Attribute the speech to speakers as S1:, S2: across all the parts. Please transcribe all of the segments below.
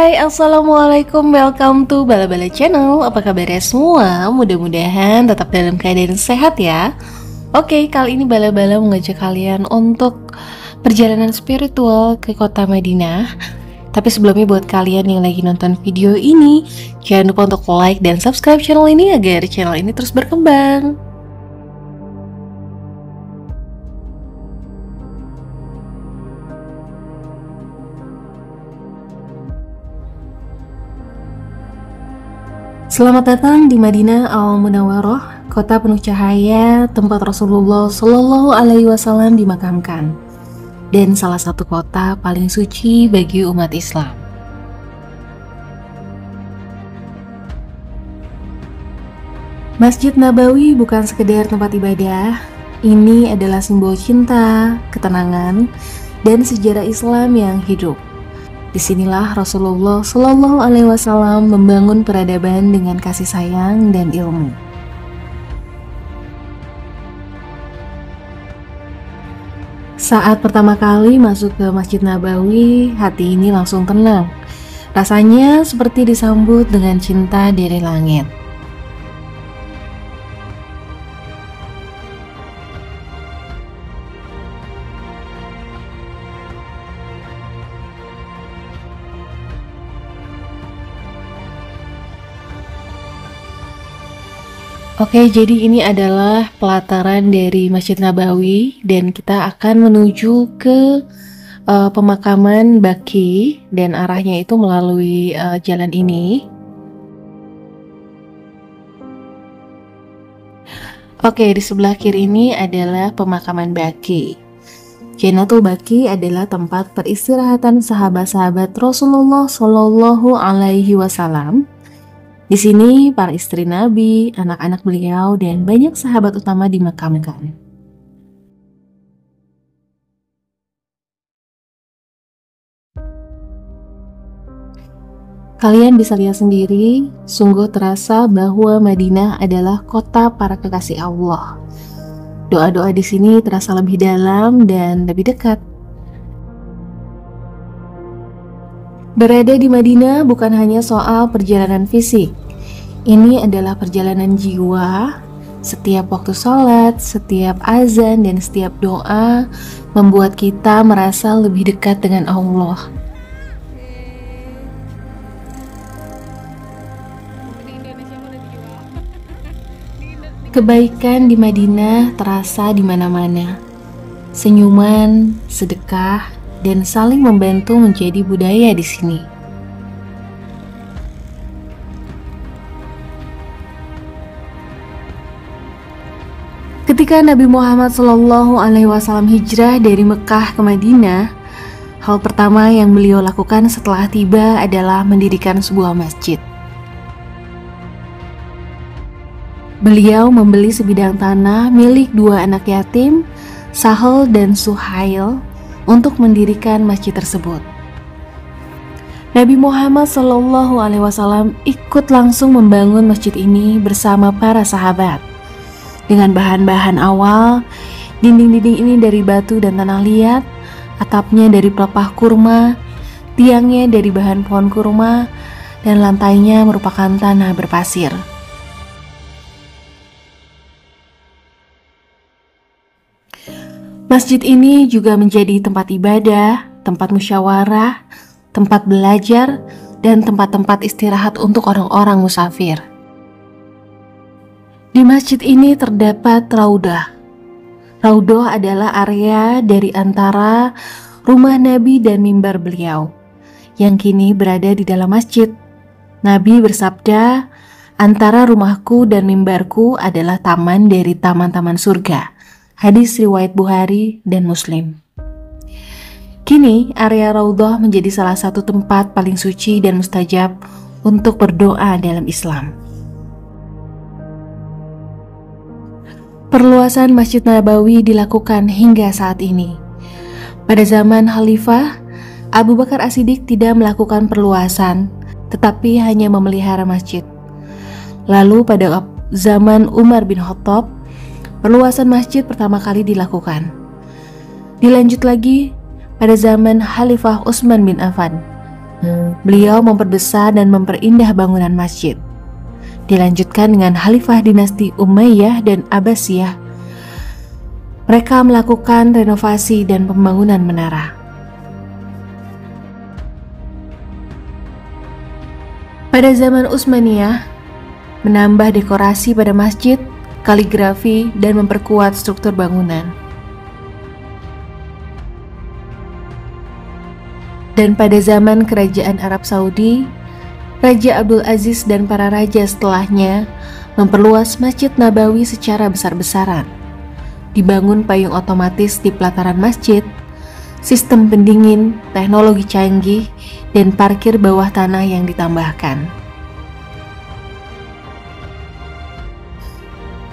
S1: Hai, assalamualaikum, welcome to Bala Bala Channel. Apa kabarnya semua? Mudah-mudahan tetap dalam keadaan sehat ya. Oke, kali ini Bala Bala mengajak kalian untuk perjalanan spiritual ke kota Madinah. Tapi sebelumnya buat kalian yang lagi nonton video ini, jangan lupa untuk like dan subscribe channel ini agar channel ini terus berkembang. Selamat datang di Madinah Al-Munawwarah, kota penuh cahaya, tempat Rasulullah Shallallahu Alaihi Wasallam dimakamkan, dan salah satu kota paling suci bagi umat Islam. Masjid Nabawi bukan sekedar tempat ibadah, ini adalah simbol cinta, ketenangan, dan sejarah Islam yang hidup. Disinilah Rasulullah Shallallahu Alaihi Wasallam membangun peradaban dengan kasih sayang dan ilmu. Saat pertama kali masuk ke Masjid Nabawi, hati ini langsung tenang. Rasanya seperti disambut dengan cinta dari langit. Oke, jadi ini adalah pelataran dari Masjid Nabawi dan kita akan menuju ke pemakaman Baqi dan arahnya itu melalui jalan ini. Oke, di sebelah kiri ini adalah pemakaman Baqi. Jannatul Baqi adalah tempat peristirahatan sahabat-sahabat Rasulullah Shallallahu Alaihi Wasallam. Di sini para istri Nabi, anak-anak beliau, dan banyak sahabat utama dimakamkan. Kalian bisa lihat sendiri, sungguh terasa bahwa Madinah adalah kota para kekasih Allah. Doa-doa di sini terasa lebih dalam dan lebih dekat. Berada di Madinah bukan hanya soal perjalanan fisik. Ini adalah perjalanan jiwa. Setiap waktu sholat, setiap azan, dan setiap doa membuat kita merasa lebih dekat dengan Allah. Kebaikan di Madinah terasa di mana-mana. Senyuman, sedekah, dan saling membantu menjadi budaya di sini. Ketika Nabi Muhammad Shallallahu Alaihi Wasallam hijrah dari Mekah ke Madinah, hal pertama yang beliau lakukan setelah tiba adalah mendirikan sebuah masjid. Beliau membeli sebidang tanah milik dua anak yatim, Sahal dan Suhail, untuk mendirikan masjid tersebut. Nabi Muhammad Shallallahu Alaihi Wasallam ikut langsung membangun masjid ini bersama para sahabat. Dengan bahan-bahan awal, dinding-dinding ini dari batu dan tanah liat, atapnya dari pelepah kurma, tiangnya dari bahan pohon kurma, dan lantainya merupakan tanah berpasir. Masjid ini juga menjadi tempat ibadah, tempat musyawarah, tempat belajar, dan tempat-tempat istirahat untuk orang-orang musafir. Di masjid ini terdapat raudah. Raudah adalah area dari antara rumah Nabi dan mimbar beliau, yang kini berada di dalam masjid. Nabi bersabda, "Antara rumahku dan mimbarku adalah taman dari taman-taman surga." Hadis riwayat Bukhari dan Muslim. Kini area Raudhah menjadi salah satu tempat paling suci dan mustajab untuk berdoa dalam Islam. Perluasan Masjid Nabawi dilakukan hingga saat ini. Pada zaman Khalifah, Abu Bakar As-Siddiq tidak melakukan perluasan, tetapi hanya memelihara masjid. Lalu pada zaman Umar bin Khattab, perluasan masjid pertama kali dilakukan. Dilanjut lagi pada zaman Khalifah Utsman bin Affan. Beliau memperbesar dan memperindah bangunan masjid. Dilanjutkan dengan Khalifah dinasti Umayyah dan Abbasiyah. Mereka melakukan renovasi dan pembangunan menara. Pada zaman Utsmaniyah, menambah dekorasi pada masjid, kaligrafi, dan memperkuat struktur bangunan. Dan pada zaman Kerajaan Arab Saudi, Raja Abdul Aziz dan para raja setelahnya memperluas Masjid Nabawi secara besar-besaran. Dibangun payung otomatis di pelataran masjid, sistem pendingin, teknologi canggih, dan parkir bawah tanah yang ditambahkan.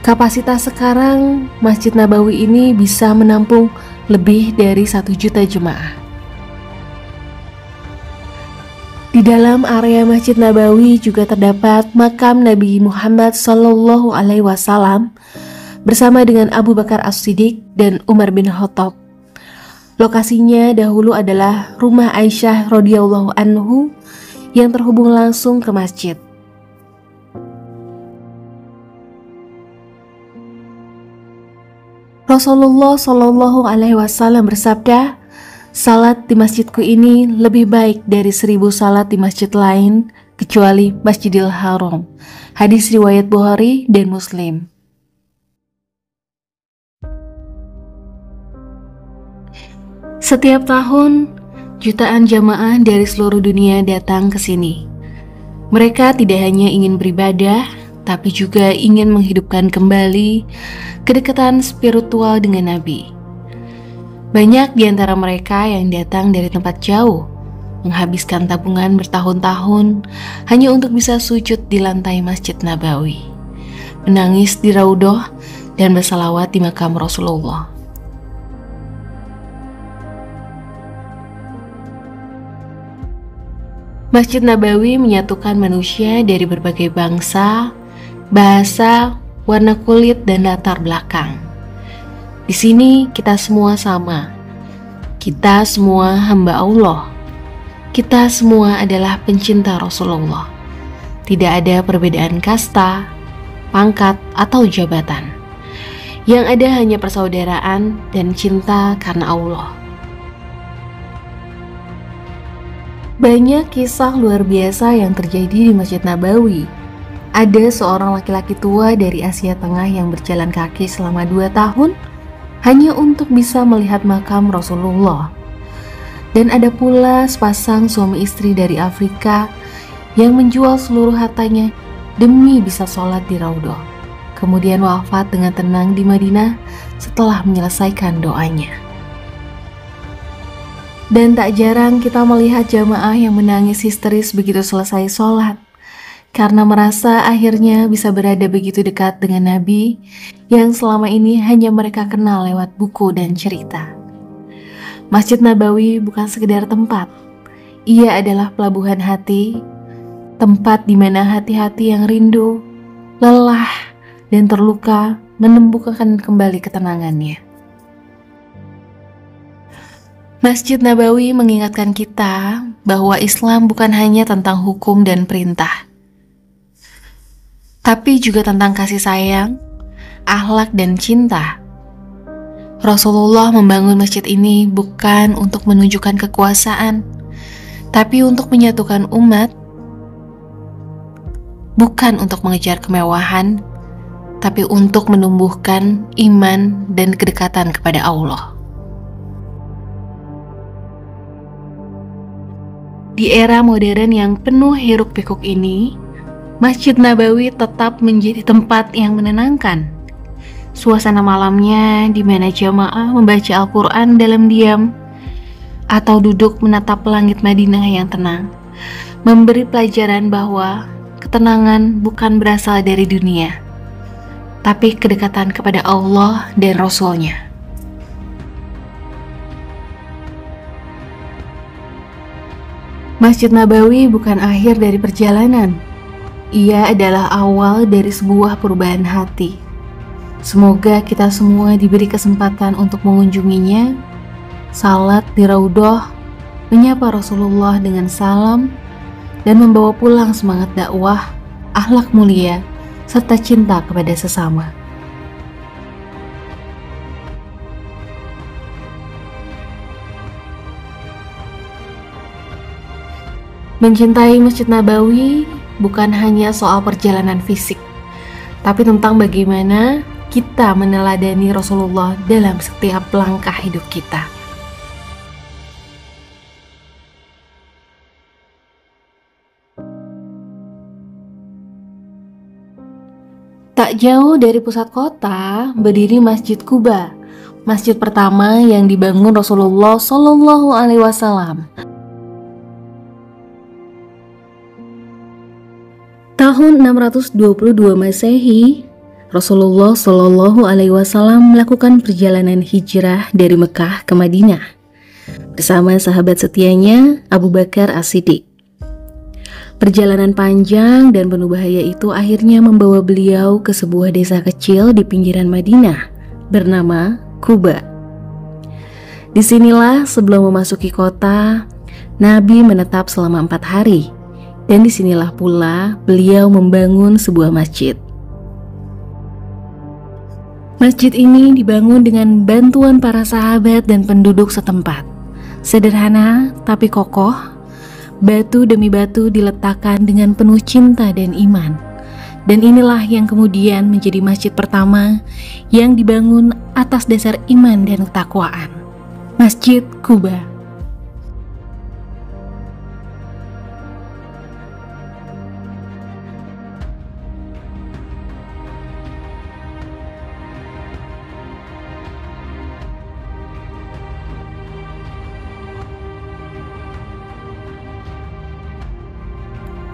S1: Kapasitas sekarang, Masjid Nabawi ini bisa menampung lebih dari 1 juta jemaah. Di dalam area Masjid Nabawi juga terdapat makam Nabi Muhammad SAW bersama dengan Abu Bakar As-Siddiq dan Umar bin Khattab. Lokasinya dahulu adalah rumah Aisyah radhiyallahu anhu yang terhubung langsung ke masjid. Rasulullah SAW bersabda, "Salat di masjidku ini lebih baik dari 1000 salat di masjid lain kecuali Masjidil Haram." Hadis riwayat Bukhari dan Muslim. Setiap tahun, jutaan jamaah dari seluruh dunia datang ke sini. Mereka tidak hanya ingin beribadah, tapi juga ingin menghidupkan kembali kedekatan spiritual dengan Nabi. Banyak di antara mereka yang datang dari tempat jauh, menghabiskan tabungan bertahun-tahun hanya untuk bisa sujud di lantai Masjid Nabawi, menangis di Raudhah, dan bersalawat di makam Rasulullah. Masjid Nabawi menyatukan manusia dari berbagai bangsa, bahasa, warna kulit, dan latar belakang. Di sini kita semua sama. Kita semua hamba Allah. Kita semua adalah pencinta Rasulullah. Tidak ada perbedaan kasta, pangkat, atau jabatan. Yang ada hanya persaudaraan dan cinta karena Allah. Banyak kisah luar biasa yang terjadi di Masjid Nabawi. Ada seorang laki-laki tua dari Asia Tengah yang berjalan kaki selama 2 tahun hanya untuk bisa melihat makam Rasulullah. Dan ada pula sepasang suami istri dari Afrika yang menjual seluruh hartanya demi bisa sholat di Raudhah, kemudian wafat dengan tenang di Madinah setelah menyelesaikan doanya. Dan tak jarang kita melihat jamaah yang menangis histeris begitu selesai sholat, karena merasa akhirnya bisa berada begitu dekat dengan Nabi yang selama ini hanya mereka kenal lewat buku dan cerita. Masjid Nabawi bukan sekedar tempat, ia adalah pelabuhan hati, tempat di mana hati-hati yang rindu, lelah, dan terluka menemukan kembali ketenangannya. Masjid Nabawi mengingatkan kita bahwa Islam bukan hanya tentang hukum dan perintah, tapi juga tentang kasih sayang, akhlak, dan cinta. Rasulullah membangun masjid ini bukan untuk menunjukkan kekuasaan, tapi untuk menyatukan umat, bukan untuk mengejar kemewahan, tapi untuk menumbuhkan iman dan kedekatan kepada Allah. Di era modern yang penuh hiruk-pikuk ini, Masjid Nabawi tetap menjadi tempat yang menenangkan. Suasana malamnya di mana jamaah membaca Al-Quran dalam diam atau duduk menatap langit Madinah yang tenang, memberi pelajaran bahwa ketenangan bukan berasal dari dunia, tapi kedekatan kepada Allah dan Rasul-Nya. Masjid Nabawi bukan akhir dari perjalanan. Ia adalah awal dari sebuah perubahan hati. Semoga kita semua diberi kesempatan untuk mengunjunginya, salat di Raudhah, menyapa Rasulullah dengan salam, dan membawa pulang semangat dakwah, akhlak mulia, serta cinta kepada sesama. Mencintai Masjid Nabawi bukan hanya soal perjalanan fisik, tapi tentang bagaimana kita meneladani Rasulullah dalam setiap langkah hidup kita. Tak jauh dari pusat kota berdiri Masjid Quba, masjid pertama yang dibangun Rasulullah Shallallahu Alaihi Wasallam. Tahun 622 Masehi, Rasulullah Shallallahu Alaihi Wasallam melakukan perjalanan hijrah dari Mekah ke Madinah bersama sahabat setianya Abu Bakar As-Siddiq. Perjalanan panjang dan penuh bahaya itu akhirnya membawa beliau ke sebuah desa kecil di pinggiran Madinah bernama Quba. Disinilah sebelum memasuki kota, Nabi menetap selama 4 hari. Dan disinilah pula beliau membangun sebuah masjid. Masjid ini dibangun dengan bantuan para sahabat dan penduduk setempat. Sederhana tapi kokoh, batu demi batu diletakkan dengan penuh cinta dan iman. Dan inilah yang kemudian menjadi masjid pertama yang dibangun atas dasar iman dan ketakwaan. Masjid Quba.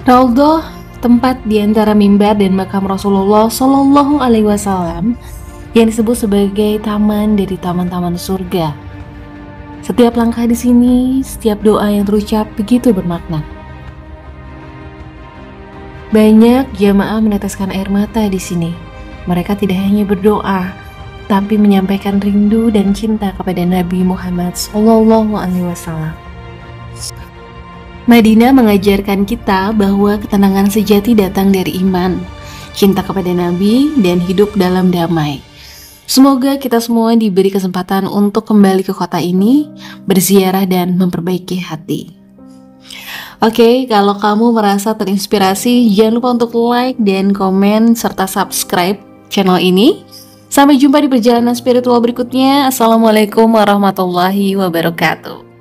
S1: Raudhah, tempat di antara mimbar dan makam Rasulullah Shallallahu Alaihi Wasallam yang disebut sebagai taman dari taman-taman surga. Setiap langkah di sini, setiap doa yang terucap begitu bermakna. Banyak jamaah meneteskan air mata di sini. Mereka tidak hanya berdoa, tapi menyampaikan rindu dan cinta kepada Nabi Muhammad Shallallahu Alaihi Wasallam. Madinah mengajarkan kita bahwa ketenangan sejati datang dari iman, cinta kepada Nabi, dan hidup dalam damai. Semoga kita semua diberi kesempatan untuk kembali ke kota ini, berziarah dan memperbaiki hati. Oke, kalau kamu merasa terinspirasi, jangan lupa untuk like dan komen serta subscribe channel ini. Sampai jumpa di perjalanan spiritual berikutnya. Assalamualaikum warahmatullahi wabarakatuh.